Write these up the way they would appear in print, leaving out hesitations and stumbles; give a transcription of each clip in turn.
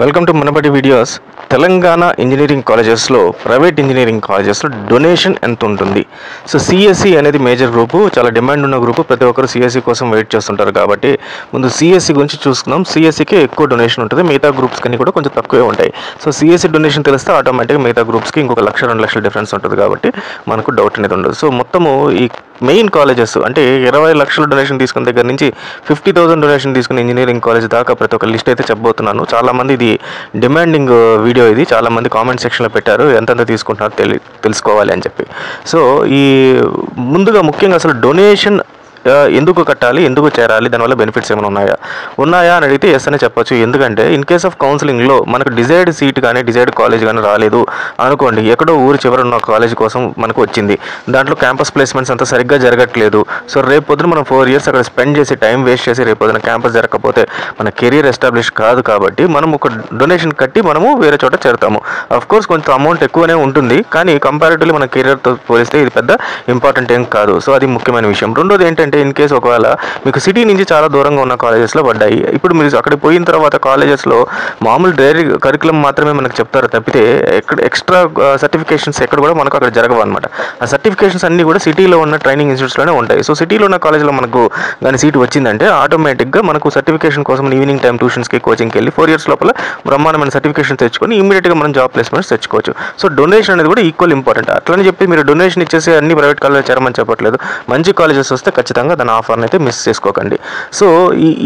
Welcome to మునపటి videos. Telangana engineering కాలేజెస్లో, private engineering కాలేజెస్లో డొనేషన్ ఎంత ఉంటుంది? సో సిఎస్సి అనేది మేజర్ గ్రూపు, చాలా డిమాండ్ ఉన్న గ్రూపు. ప్రతి ఒక్కరు సిఎస్సి కోసం వెయిట్ చేస్తుంటారు కాబట్టి ముందు సిఎస్సి గురించి చూసుకుందాం. సిఎస్సికి ఎక్కువ డొనేషన్ ఉంటుంది, మిగతా గ్రూప్స్ కన్నీ కూడా కొంచెం తక్కువే ఉంటాయి. సో సిఎస్సి డొనేషన్ తెలిస్తే ఆటోమేటిక్గా మిగతా గ్రూప్స్కి ఇంకొక 1-2 లక్షల డిఫరెన్స్ ఉంటుంది కాబట్టి మనకు డౌట్ అనేది ఉండదు. సో మొత్తము ఈ మెయిన్ కాలేజెస్ అంటే 20 లక్షల డొనేషన్ తీసుకున్న దగ్గర నుంచి 50,000 డొనేషన్ తీసుకున్న ఇంజనీరింగ్ కాలేజ్ దాకా ప్రతి ఒక్క లిస్ట్ అయితే చెప్పబోతున్నాను. చాలామంది ఇది డిమాండింగ్ వీడియో, ఇది చాలామంది కామెంట్ సెక్షన్లో పెట్టారు ఎంతెంత తీసుకుంటున్నారో తెలుసుకోవాలి అని చెప్పి. సో ఈ ముందుగా ముఖ్యంగా అసలు డొనేషన్ ఎందుకు కట్టాలి, ఎందుకు చేరాలి, దానివల్ల బెనిఫిట్స్ ఏమైనా ఉన్నాయా అని అడిగితే ఎస్ అనే చెప్పొచ్చు. ఎందుకంటే ఇన్ కేస్ ఆఫ్ కౌన్సిలింగ్లో మనకు డిజైర్డ్ సీట్ కానీ డిజైర్డ్ కాలేజ్ కానీ రాలేదు అనుకోండి, ఎక్కడో ఊరు చివర ఉన్న కాలేజ్ కోసం మనకు వచ్చింది, దాంట్లో క్యాంపస్ ప్లేస్మెంట్స్ అంతా సరిగ్గా జరగట్లేదు. సో రేపు పొద్దున మనం 4 years అక్కడ స్పెండ్ చేసి టైం వేస్ట్ చేసి రేపు పొద్దున క్యాంపస్ జరగకపోతే మన కెరీర్ ఎస్టాబ్లిష్ కాదు. కాబట్టి మనం ఒక డొనేషన్ కట్టి మనము వేరే చోట చేరుతాము. అఫ్కోర్స్ కొంచెం అమౌంట్ ఎక్కువనే ఉంటుంది, కానీ కంపారిటివ్లీ మన కెరీర్తో పోలిస్తే ఇది పెద్ద ఇంపార్టెంట్ ఏం కాదు. సో అది ముఖ్యమైన విషయం. రెండోది ఏంటంటే, ఇన్ కేసు ఒకవేళ మీకు సిటీ నుంచి చాలా దూరంగా ఉన్న కాలేజెస్లో పడ్డాయి, ఇప్పుడు మీరు అక్కడికి పోయిన తర్వాత కాలేజెస్లో మామూలు డైరీ కరికులం మాత్రమే మనకు చెప్తారు తప్పితే ఎక్స్ట్రా సర్టిఫికేషన్స్ ఎక్కడ కూడా మనకు అక్కడ జరగవు అనమాట. ఆ సర్టిఫికేషన్స్ అన్నీ కూడా సిటీలో ఉన్న ట్రైనింగ్ ఇన్స్టిట్యూట్స్లోనే ఉంటాయి. సో సిటీలో ఉన్న కాలేజ్లో మనకు కానీ సీట్ వచ్చిందంటే ఆటోమేటిక్గా మనకు సర్టిఫికేషన్ కోసం ఈవినింగ్ టైం ట్యూషన్స్కి కోచింగ్కి వెళ్ళి 4 years లోపల బ్రహ్మాండమైన సర్టిఫికేషన్ తెచ్చుకొని ఇమీడియట్గా మనం జాబ్ ప్లేస్మెంట్స్ తెచ్చుకోవచ్చు. సో డొనేషన్ అనేది కూడా ఈక్వల్ ఇంపార్టెంట్. అట్లని చెప్పి మీరు డొనేషన్ ఇచ్చేసి అన్ని ప్రైవేట్ కాలేజ్ చేరమని చెప్పట్లేదు. మంచి కాలేజెస్ వస్తే ఖచ్చితంగా దాని ఆఫర్ని అయితే మిస్ చేసుకోకండి. సో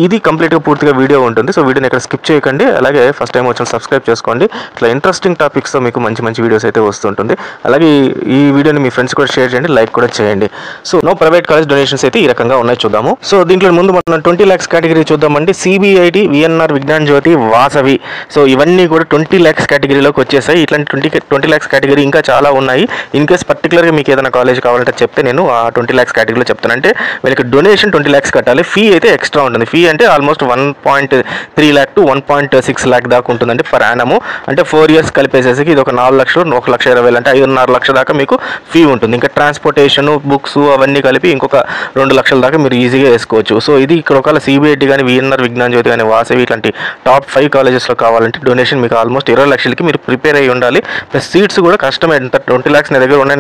ఇది కంప్లీట్గా పూర్తిగా వీడియో ఉంటుంది. సో వీడియోని ఇక్కడ స్కిప్ చేయకండి. అలాగే ఫస్ట్ టైం వచ్చిన సబ్స్క్రైబ్ చేసుకోండి. ఇట్లా ఇంట్రెస్టింగ్ టాపిక్స్తో మీకు మంచి వీడియోస్ అయితే వస్తుంటుంది. అలాగే ఈ వీడియోని మీ ఫ్రెండ్స్ కూడా షేర్ చేయండి, లైక్ కూడా చేయండి. సో ప్రైవేట్ కాలేజ్ డొనేషన్స్ అయితే ఈ రకంగా ఉన్నాయి, చూద్దాము. సో దీంట్లో ముందు మనం 20 lakhs కేటగిరీ చూద్దామండి. సిబిఐటి, విఎన్ఆర్, విజ్ఞాన్ జ్యోతి, వాసవి, సో ఇవన్నీ కూడా 20 lakhs కేటగిరీలోకి వచ్చేసాయి. ఇట్లాంటి 20 lakhs కేటగిరీ ఇంకా చాలా ఉన్నాయి. ఇన్ కేస్ పర్టికులర్గా మీకు ఏదైనా కాలేజ్ కావాలంటే చెప్తే నేను ఆ 20 lakhs కేటగిరీలో చెప్తాను. అంటే వీళ్ళకి డొనేషన్ 20 lakhs కట్టాలి, ఫీ అయితే ఎక్స్ట్రా ఉంటుంది. ఫీ అంటే ఆల్మోస్ట్ 1.3 lakh to 1.6 lakh దాకా ఉంటుందండి పర్ యానము. అంటే 4 years కలిపేసేసి ఇది ఒక 4 లక్షలు, 1,20,000 అంటే 5.5 లక్షల దాకా మీకు ఫీ ఉంటుంది. ఇంకా ట్రాన్స్పోర్టేషన్, బుక్స్ అవన్నీ కలిపి ఇంకొక 2 లక్షల దాకా మీరు ఈజీగా వేసుకోవచ్చు. సో ఇది ఇక్కడ ఒకవేళ సిబిఐటి కానీ, విఎన్ఆర్, విజ్ఞాన్ జ్యోతి కానీ, వాసవి ఇట్లాంటి టాప్ 5 కాలేజెస్లో కావాలంటే డొనేషన్ మీకు ఆల్మోస్ట్ 20 లక్షలకి మీరు ప్రిపేర్ అయ్యి ఉండాలి. ప్లస్ సీట్స్ కూడా కష్టమే. ఎంత 20 lakhs నా దగ్గర ఉన్నాయి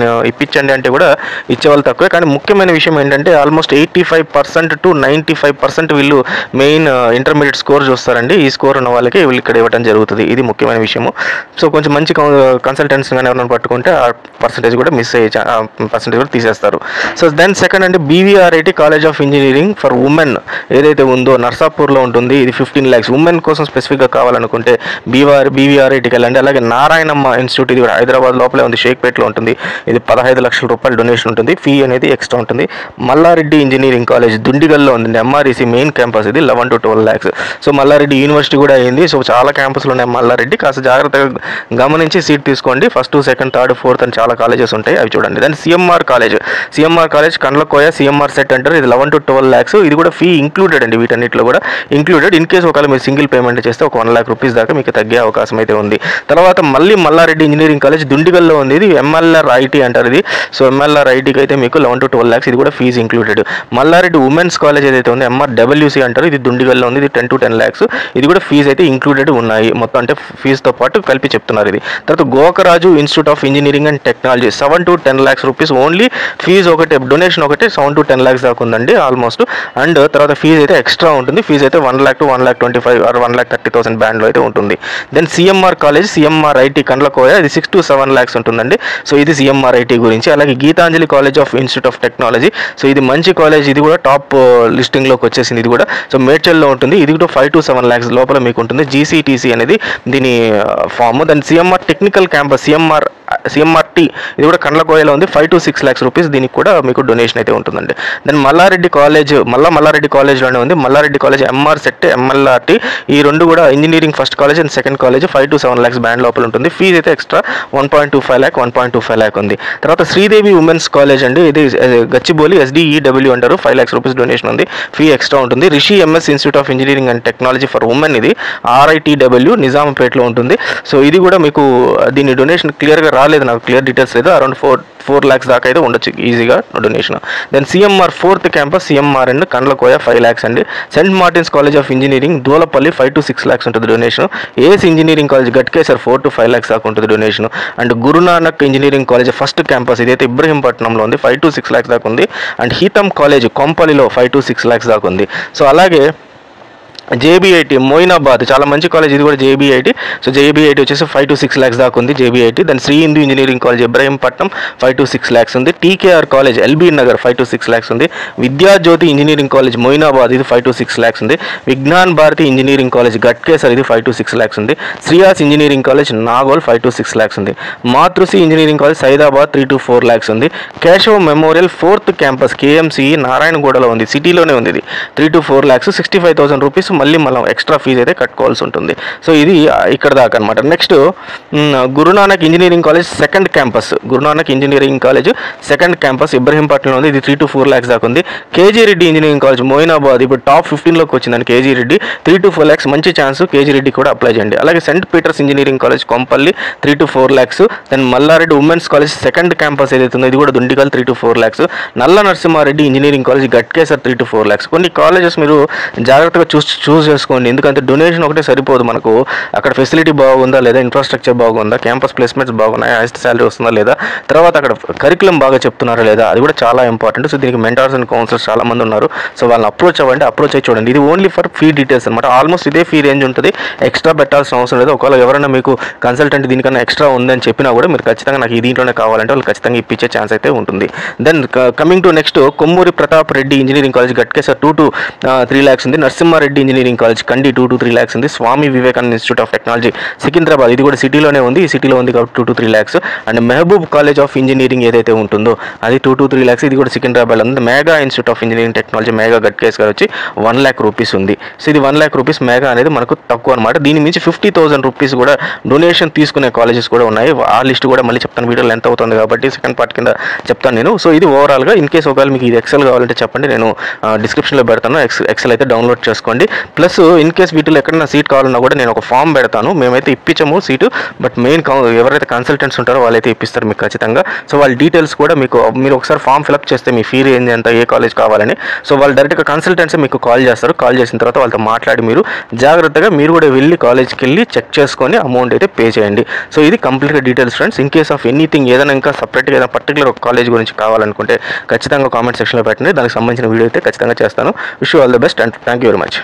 నేను ఇప్పించండి అంటే కూడా ఇచ్చేవాళ్ళు తక్కువే. కానీ ముఖ్యమైన విషయం ఏంటంటే ఆల్మోస్ట్ 85% to 95% వీళ్ళు మెయిన్ ఇంటర్మీడియట్ స్కోర్ చూస్తారండి. ఈ స్కోర్ ఉన్న వాళ్ళకి వీళ్ళు ఇక్కడ ఇవ్వడం జరుగుతుంది. ఇది ముఖ్యమైన విషయము. సో కొంచెం మంచి కన్సల్టెంట్స్ కానీ ఎవరైనా పట్టుకుంటే ఆ పర్సంటేజ్ కూడా మిస్ అయ్యే పర్సంటేజ్ కూడా తీసేస్తారు. సో దెన్ సెకండ్ అంటే BVRIT college of engineering for women ఏదైతే ఉందో నర్సాపూర్లో ఉంటుంది. ఇది 15 lakhs. ఉమెన్ కోసం స్పెసిఫిక్గా కావాలనుకుంటే బీవీఆర్ఐటికి వెళ్ళండి. అలాగే నారాయణమ్మ ఇన్స్టిట్యూట్, ఇది కూడా హైదరాబాద్ లోపలే ఉంది, షేక్పేట్లో ఉంటుంది. ఇది 15 లక్షల రూపాయలు డొనేషన్ ఉంటుంది. ఫీ అనేది ఎక్స్ట్రా ఉంటుంది. మల్లారెడ్డి ఇంజనీరింగ్ కాలేజ్ దుండిగల్లో ఉంది, ఎంఆర్ఈసీ మెయిన్ క్యాంపస్. ఇది 11 to 12 lakhs. So Mallareddy university కూడా అయింది. సో చాలా క్యాంపస్లు ఉన్నాయి మల్లారెడ్డి. కాస్త జాగ్రత్తగా గమనించి సీట్ తీసుకోండి. 1st, 2nd, 3rd, 4th అని చాలా కాలేజెస్ ఉంటాయి, అవి చూడండి. దాని CMR college Kandlakoya CMR set అంటారు. ఇది 11 to 12 lakhs. ఇది కూడా ఫీ ఇంక్లూడెడ్ అండి, వీటన్నిటిలో కూడా ఇంక్లూడెడ్. ఇన్ కేసు ఒకవేళ మీరు సింగిల్ పేమెంట్ చేస్తే ఒక 1 lakh rupees దాకా మీకు తగ్గే అవకాశం అయితే ఉంది. తర్వాత మళ్ళీ మల్లారెడ్డి ఇంజనీరింగ్ కాలేజ్ దుండిగల్లో ఉంది. ఇది ఎంఎల్ఆర్ ఐటీ అంటారు ఇది. సో ఎంఎల్ఆర్ ఐటీకి అయితే మీకు 11 to 12 lakhs. ఇది కూడా fees included. Mallareddy women's college ఏదైతే ఉంది ఎంఆర్డబ్ల్యూసీ అంటారు, ఇది దుండిగల్లో ఉంది. ఇది 10 to 10 lakhs. ఇది కూడా ఫీజు అయితే ఇంక్లూడెడ్ ఉన్నాయి మొత్తం, అంటే ఫీజుతో పాటు కలిపి చెప్తున్నారు ఇది. తర్వాత Gokaraju institute of engineering and technology 7 to 10 lakhs rupees. Only fees ఒకటే, డొనేషన్ ఒకటే 7 to 10 lakhs దాకా ఉందండి ఆల్మోస్ట్. అండ్ తర్వాత ఫీజు అయితే ఎక్స్ట్రా ఉంటుంది. ఫీజు అయితే 1 lakh to 1,25,000 or 1,30,000 బ్యాండ్లో అయితే ఉంటుంది. Then CMR college CMR IT Kandlakoya, ఇది 6 to 7 lakhs ఉంటుందండి. సో ఇది సిఎంఆర్ ఐటీ గురించి. అలాగే Gitanjali college of institute of technology, so ఇది మంచి కాలేజ్, ఇది కూడా టాప్ లిస్టింగ్లోకి వచ్చేసింది. ఇది కూడా సో మేడ్చల్లో ఉంటుంది. ఇది కూడా 5 to 7 lakhs లోపల మీకు ఉంటుంది. జీసీటీసీ అనేది దీని ఫామ్. దాని సిఎంఆర్ టెక్నికల్ క్యాంపస్ సిఎంఆర్టీ, ఇది కూడా కండ్లకోయలో ఉంది. 5 to 6 lakhs rupees. దీనికి కూడా మీకు డొనేషన్ అయితే ఉంటుందండి. దెన్ మల్లారెడ్డి కాలేజ్లోనే ఉంది. మల్లారెడ్డి కాలేజ్ ఎంఆర్ సెట్ ఎంఎల్ఆర్టీ, ఈ రెండు కూడా engineering first college and second college 5 to 7 lakhs band లోపల ఉంటుంది. ఫీజు అయితే ఎక్స్ట్రా 1.25 lakh ఉంది. తర్వాత శ్రీదేవి ఉమెన్స్ కాలేజ్ అండి, ఇది గచ్చిబౌలి SDEW అంటారు. 5 lakhs rupees డొనేషన్ ఉంది. ఫీ ఎక్స్ట్రా ఉంటుంది. Rishi MS institute of engineering and technology for women, ఇది RITW నిజాంపేట్లో ఉంటుంది. సో ఇది కూడా మీకు దీని డొనేషన్ క్లియర్గా రాలేదు, నాకు క్లియర్ డీటెయిల్స్ లేదు. అరౌండ్ 4 lakhs దాకా అయితే ఉండొచ్చు ఈజీగా donation. Then CMR 4th campus CMR and Kandlakoya 5 lakhs అండి. Saint Martin's college of engineering Dulapally 5 to 6 lakhs ఉంటుంది donation. AS engineering college Ghatkesar 4 to 5 lakhs దాకా ఉంటుంది donation. And Gurunanak engineering college first campus ఇదైతే ఇబ్రహీంపట్నంలో ఉంది, 5 to 6 lakhs దాకా ఉంది. అండ్ హీతం కాలేజ్ కొంపల్లిలో 5 to 6 lakhs దాకా ఉంది. సో అలాగే జేబీఐటీ మొయినాబాద్ చాలా మంచి కాలేజ్, ఇది కూడా జేబీఐటీ. సో జేబీఐటీ వచ్చేసి 5 to 6 lakhs దాకా ఉంది JBIT. Then Sri Hindu engineering college Ibrahimpatnam 5 to 6 lakhs ఉంది. TKR college LB Nagar 5 to 6 lakhs ఉంది. విద్యాజ్యోతి ఇంజనీరింగ్ కాలేజ్ మొయినాబాద్ ఇది 5 to 6 lakhs ఉంది. విజ్ఞాన్ భారతి ఇంజనీరింగ్ కాలేజ్ గట్కేసర్ ఇది 5 to 6 lakhs ఉంది. Sreyas engineering college Nagole 5 to 6 lakhs ఉంది. Matrusri engineering college Saidabad 3 to 4 lakhs ఉంది. Keshav memorial 4th campus KMCE నారాయణగూడలో ఉంది, సిటీలోనే ఉంది, ఇది 3 to 4 lakhs, 65,000 రూపీస్ మళ్ళీ మనం ఎక్స్ట్రా ఫీజు అయితే కట్టుకోవాల్సి ఉంటుంది. సో ఇది ఇక్కడ దాకా అనమాట. Next Guru Nanak engineering college second campus, Guru Nanak engineering college second campus ఇబ్రహీంపట్నంలో ఉంది, ఇది 3 to 4 lakhs దాకా ఉంది. KG Reddy engineering college Moinabad ఇప్పుడు టాప్ 15లోకి వచ్చిందని కేజీ రెడ్డి 3 to 4 lakhs, మంచి ఛాన్స్, కేజీ రెడ్డి కూడా అప్లై చేయండి. అలాగే saint Peter's engineering college Kompally 3 to 4 lakhs. Then Malla Reddy women's college second campus ఏదైతే ఉందో ఇది కూడా Dundigal 3 to 4 lakhs. Nalla Narasimhareddy engineering college Ghatkesar 3 to 4 lakhs. కొన్ని కాలేజెస్ మీరు జాగ్రత్తగా చూస్ చేసుకోండి, ఎందుకంటే డొనేషన్ ఒకటే సరిపోదు మనకు, అక్కడ ఫెసిలిటీ బాగుందా లేదా, ఇన్ఫ్రాస్ట్రక్చర్ బాగుందా, క్యాంపస్ ప్లేస్మెంట్స్ బాగున్నాయి, హైయెస్ట్ శాలరీ వస్తుందా లేదా, తర్వాత అక్కడ కరికులం బాగా చెప్తున్నారా లేదా, అది కూడా చాలా ఇంపార్టెంట్. సో దీనికి మెంటార్స్ అండ్ కౌన్సిలర్స్ చాలా మంది ఉన్నారు, సో వాళ్ళని అప్రోచ్ అవ్వండి, అప్రోచ్ అయ్యి చూడండి. ఇది ఓన్లీ ఫర్ ఫీ డీటెయిల్స్ అనమాట, ఆల్మోస్ట్ ఇదే ఫీ రేంజ్ ఉంటుంది, ఎక్స్ట్రా పెట్టాల్సిన అవసరం లేదు. ఒకవేళ ఎవరైనా మీకు కన్సల్టెంట్ దీనికన్నా ఎక్స్ట్రా ఉందని చెప్పినా కూడా మీరు ఖచ్చితంగా నాకు ఈ దీంట్లోనే కావాలంటే వాళ్ళు ఖచ్చితంగా ఇప్పించే ఛాన్స్ అయితే ఉంటుంది. Then coming to next Kommuri Pratap Reddy engineering college Ghatkesar 2 to 3 lakhs ఉంది. నరసింహారెడ్డి ఇంజనీరింగ్ కాలేజ్ కండి 2 to 3 lakhs ఉంది. Swami Vivekananda institute of technology Secunderabad ఇది కూడా సిటీలోనే ఉంది, ఈ సిటీలో ఉంది కాబట్టి 2 to 3 lakhs. And Mehboob college of engineering ఏదైతే ఉంటుందో అది 2 to 3 lakhs, ఇది కూడా సికింద్రాబాద్ ఉంది. Megha institute of engineering technology Megha Ghatkesar వచ్చి 1 lakh rupees ఉంది. సో ఇది 1 lakh rupees మేఘా అనేది మనకు తక్కువ అనమాట. దీని మించి 50,000 rupees కూడా డొనేషన్ తీసుకునే కాలేజెస్ కూడా ఉన్నాయి, ఆ లిస్ట్ కూడా మళ్ళీ చెప్తాను, వీడియోలో ఎంత అవుతుంది కాబట్టి సెకండ్ పార్ట్ కింద చెప్తాను నేను. సో ఇది ఓవరాల్గా ఇన్ కేసు ఒకవేళ మీకు ఇది ఎక్సెల్ కావాలంటే చెప్పండి, నేను డిస్క్రిప్షన్లో పెడతాను, ఎక్సెల్ అయితే డౌన్లోడ్ చేసుకోండి. ప్లస్ ఇన్ కేస్ వీటిలో ఎక్కడైనా సీట్ కావాలన్నా కూడా నేను ఒక ఫామ్ పెడతాను, మేమైతే ఇప్పించము సీటు, బట్ మెయిన్ ఎవరైతే కన్సల్టెంట్స్ ఉంటారో వాళ్ళైతే ఇప్పిస్తారు మీకు ఖచ్చితంగా. సో వాళ్ళ డీటెయిల్స్ కూడా మీరు ఒకసారి ఫామ్ ఫిల్అప్ చేస్తే మీ ఫీ ఏంది ఎంత, ఏ కాలేజ్ కావాలని, సో వాళ్ళు డైరెక్ట్గా కన్సల్టెంట్స్ మీకు కాల్ చేస్తారు. కాల్ చేసిన తర్వాత వాళ్ళతో మాట్లాడి మీరు జాగ్రత్తగా మీరు కూడా వెళ్ళి కాలేజ్కి వెళ్ళి చెక్ చేసుకొని అమౌంట్ అయితే పే చేయండి. సో ఇది కంప్లీట్గా details friends. In case of anything ఏదైనా ఇంకా సపరేట్గా ఏదైనా పర్టికులర్ ఒక కాలేజ్ గురించి కావాలనుకుంటే ఖచ్చితంగా కామెంట్ సెక్షన్లో పెట్టండి, దానికి సంబంధించిన వీడియో అయితే ఖచ్చితంగా చేస్తాను. Wish you all the best and thank you very much.